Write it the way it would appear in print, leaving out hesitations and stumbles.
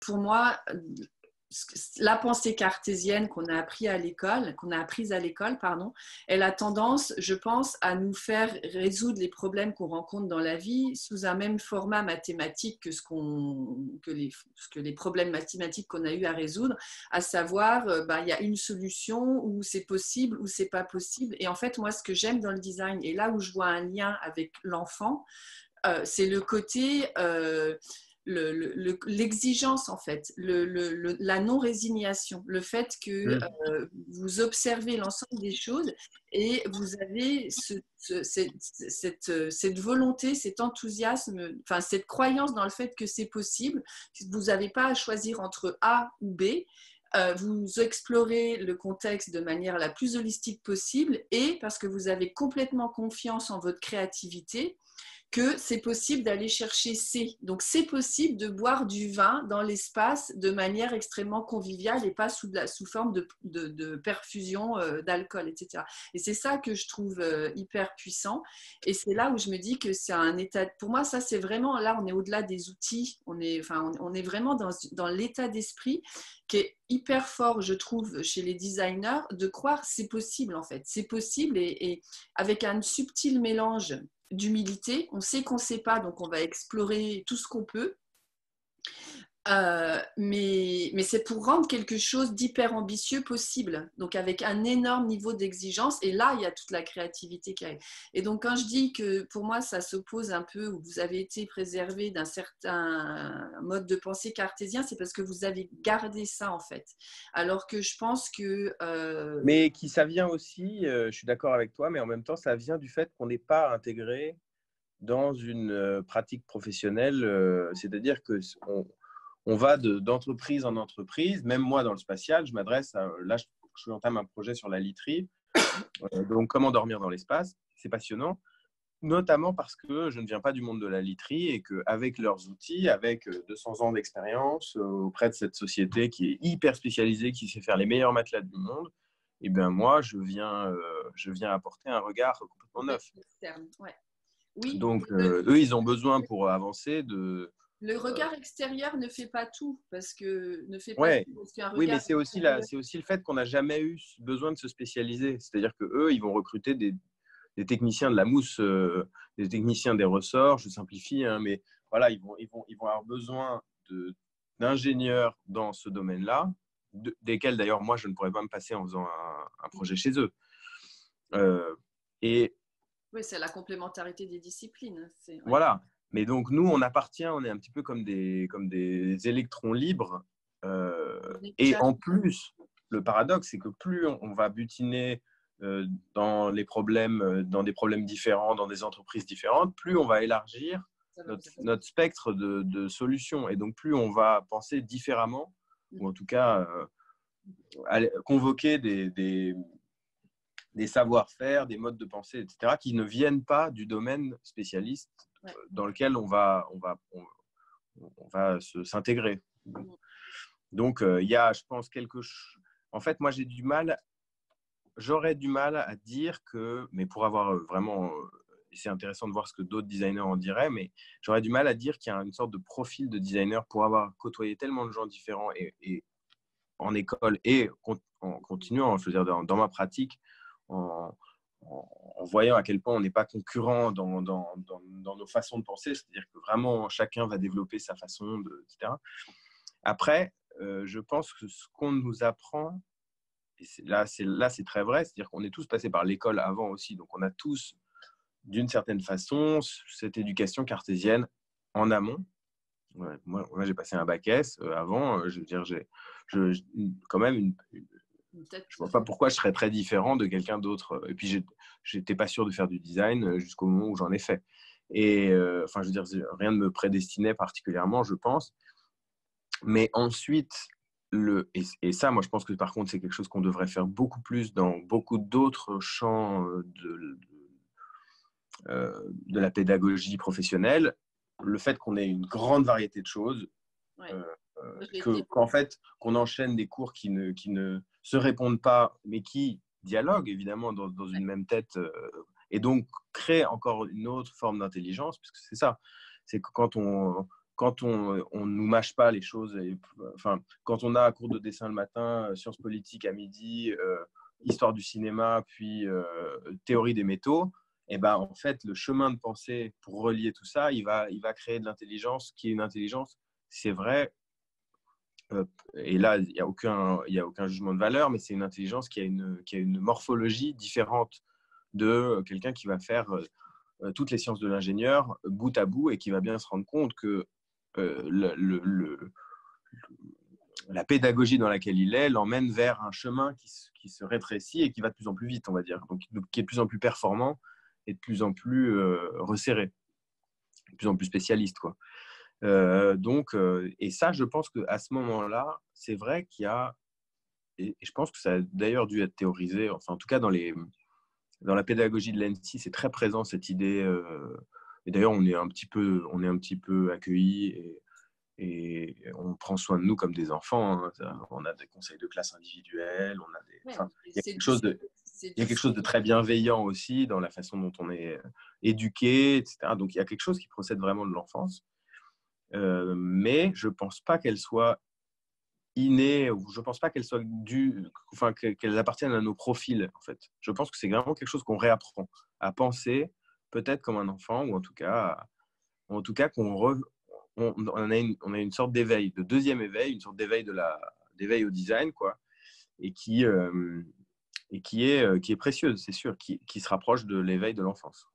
pour moi, la pensée cartésienne qu'on a apprise à l'école, pardon, elle a tendance, je pense, à nous faire résoudre les problèmes qu'on rencontre dans la vie sous un même format mathématique que les problèmes mathématiques qu'on a eu à résoudre, à savoir, il y a une solution où c'est possible ou c'est pas possible. Et en fait, moi, ce que j'aime dans le design, et là où je vois un lien avec l'enfant, c'est le côté l'exigence en fait, la non-résignation, le fait que vous observez l'ensemble des choses et vous avez cette volonté, cet enthousiasme, enfin cette croyance dans le fait que c'est possible, vous n'avez pas à choisir entre A ou B. Vous explorez le contexte de manière la plus holistique possible et parce que vous avez complètement confiance en votre créativité, que c'est possible d'aller chercher C. Donc, c'est possible de boire du vin dans l'espace de manière extrêmement conviviale et pas sous forme de perfusion d'alcool, etc. Et c'est ça que je trouve hyper puissant. Et c'est là où je me dis que c'est un état... Pour moi, ça, c'est vraiment... Là, on est au-delà des outils. On est vraiment dans l'état d'esprit qui est hyper fort, je trouve, chez les designers, de croire que c'est possible, en fait. C'est possible et avec un subtil mélange d'humilité. On sait qu'on ne sait pas, donc on va explorer tout ce qu'on peut. Mais c'est pour rendre quelque chose d'hyper ambitieux possible, donc avec un énorme niveau d'exigence, et là il y a toute la créativité qui arrive. Et donc quand je dis que pour moi ça s'oppose un peu, où vous avez été préservé d'un certain mode de pensée cartésien, c'est parce que vous avez gardé ça en fait, alors que je pense que mais ça vient aussi, je suis d'accord avec toi, mais en même temps ça vient du fait qu'on n'est pas intégré dans une pratique professionnelle, c'est-à-dire que on va d'entreprise en entreprise. Même moi, dans le spatial, je m'adresse à… Là, je entame un projet sur la literie. Donc, comment dormir dans l'espace. C'est passionnant, notamment parce que je ne viens pas du monde de la literie et qu'avec leurs outils, avec 200 ans d'expérience auprès de cette société qui est hyper spécialisée, qui sait faire les meilleurs matelas du monde, et bien moi, je viens apporter un regard complètement neuf. Ouais. Oui, Donc, eux, ils ont besoin pour avancer de… Le regard extérieur ne fait pas tout, parce que ne fait pas Ouais. tout, parce qu'un Oui, mais regard c'est aussi le fait qu'on n'a jamais eu besoin de se spécialiser. C'est-à-dire qu'eux, ils vont recruter des techniciens de la mousse, des techniciens des ressorts, je simplifie, hein, mais voilà, ils vont avoir besoin d'ingénieurs dans ce domaine-là, desquels d'ailleurs, moi, je ne pourrais pas me passer en faisant un projet chez eux. Et oui, c'est la complémentarité des disciplines. Ouais. Voilà. Mais donc, nous, on appartient, on est un petit peu comme des électrons libres. Et en plus, le paradoxe, c'est que plus on va butiner dans des problèmes différents, dans des entreprises différentes, plus on va élargir notre spectre de solutions. Et donc, plus on va penser différemment, ou en tout cas convoquer des savoir-faire, des modes de pensée, etc., qui ne viennent pas du domaine spécialiste dans lequel on va s'intégrer. Donc, il y a, je pense, en fait, moi, j'aurais du mal à dire que, mais pour avoir vraiment, c'est intéressant de voir ce que d'autres designers en diraient, mais j'aurais du mal à dire qu'il y a une sorte de profil de designer pour avoir côtoyé tellement de gens différents et en école et en continuant, je veux dire, dans ma pratique, en voyant à quel point on n'est pas concurrent dans nos façons de penser, c'est-à-dire que vraiment chacun va développer sa façon, etc. Après, je pense que ce qu'on nous apprend, et là c'est très vrai, c'est-à-dire qu'on est tous passés par l'école avant aussi, donc on a tous, d'une certaine façon, cette éducation cartésienne en amont. Ouais, moi j'ai passé un bac S avant, je veux dire, j'ai quand même je vois pas pourquoi je serais très différent de quelqu'un d'autre. Et puis, j'étais pas sûr de faire du design jusqu'au moment où j'en ai fait. Et enfin, je veux dire, rien ne me prédestinait particulièrement, je pense. Mais ensuite, et ça, moi, je pense que par contre, c'est quelque chose qu'on devrait faire beaucoup plus dans beaucoup d'autres champs de la pédagogie professionnelle. Le fait qu'on ait une grande variété de choses, qu'en fait, qu'on enchaîne des cours qui ne se répondent pas, mais qui dialoguent évidemment dans une même tête, et donc créent encore une autre forme d'intelligence, puisque c'est ça. C'est que quand quand on ne nous mâche pas les choses, enfin, quand on a un cours de dessin le matin, sciences politiques à midi, histoire du cinéma, puis théorie des métaux, et ben, en fait, le chemin de pensée pour relier tout ça, il va créer de l'intelligence qui est une intelligence, c'est vrai, et là, il n'y a aucun jugement de valeur, mais c'est une intelligence qui a une morphologie différente de quelqu'un qui va faire toutes les sciences de l'ingénieur bout à bout et qui va bien se rendre compte que la pédagogie dans laquelle il est l'emmène vers un chemin qui se rétrécit et qui va de plus en plus vite, on va dire, donc qui est de plus en plus performant et de plus en plus resserré, de plus en plus spécialiste, quoi. Et ça, je pense qu'à ce moment-là, c'est vrai qu'il y a, et je pense que ça a d'ailleurs dû être théorisé, enfin en tout cas dans la pédagogie de l'ENSI, c'est très présent cette idée, et d'ailleurs on est un petit peu accueillis et on prend soin de nous comme des enfants, hein. On a des conseils de classe individuels, enfin, il y a quelque chose de très bienveillant aussi dans la façon dont on est éduqué, etc. Donc il y a quelque chose qui procède vraiment de l'enfance. Mais je ne pense pas qu'elle soit innée, ou je ne pense pas qu'elle soit qu'elles appartiennent à nos profils, en fait. Je pense que c'est vraiment quelque chose qu'on réapprend à penser, peut-être comme un enfant, ou en tout cas on a une sorte d'éveil, de deuxième éveil, une sorte d'éveil au design, quoi, et qui est précieuse, c'est sûr, qui se rapproche de l'éveil de l'enfance.